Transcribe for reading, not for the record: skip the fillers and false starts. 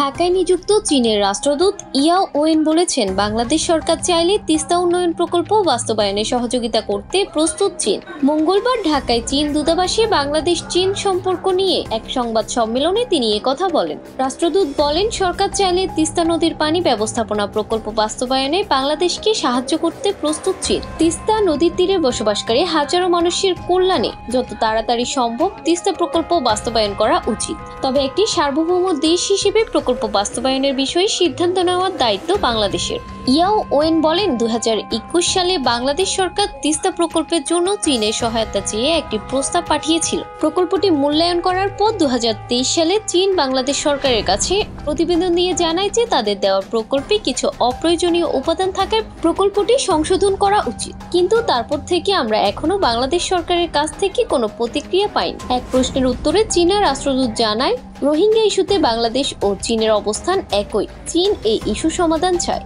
ঢাকায় নিযুক্ত চীনের রাষ্ট্রদূত ইয়াও ওয়েন বলেছেন, বাংলাদেশ সরকার চাইলে তিস্তা উন্নয়ন প্রকল্প বাস্তবায়নে সহযোগিতা করতে প্রস্তুত চীন। মঙ্গলবার ঢাকায় চীন দূতাবাসে বাংলাদেশ চীন সম্পর্ক নিয়ে এক সংবাদ সম্মেলনে তিনি একথা বলেন। রাষ্ট্রদূত বলেন, সরকার চাইলে তিস্তা নদীর পানি ব্যবস্থাপনা প্রকল্প বাস্তবায়নে বাংলাদেশকে সাহায্য করতে প্রস্তুত চীন। তিস্তা নদীর তীরে বসবাসকারী হাজারো মানুষের কল্যাণে যত তাড়াতাড়ি সম্ভব তিস্তা প্রকল্প বাস্তবায়ন করা উচিত। তবে একটি সার্বভৌম দেশ হিসেবে প্রকল্প বাস্তবায়নের বিষয়ে সিদ্ধান্ত নেওয়ার দায়িত্ব বাংলাদেশের। ইয়াও ওয়েন বলেন, 2021 সালে বাংলাদেশ সরকার তিস্তা প্রকল্পের জন্য চীনের সহায়তা চেয়ে একটি প্রস্তাব পাঠিয়েছিল। প্রকল্পটি মূল্যায়ন করার পর 2023 সালে চীন বাংলাদেশ সরকারের কাছে প্রতিবেদন দিয়ে জানায় যে তাদের দেওয়া প্রকল্পে কিছু অপ্রয়োজনীয় উপাদান থাকায় প্রকল্পটি সংশোধন করা উচিত। কিন্তু তারপর থেকে আমরা এখনো বাংলাদেশ সরকারের কাছ থেকে কোনো প্রতিক্রিয়া পাইনি। এক প্রশ্নের উত্তরে চীনের রাষ্ট্রদূত জানায়, রোহিঙ্গা ইস্যুতে বাংলাদেশ ও চীনের অবস্থান একই। চীন এই ইস্যু সমাধান চায়।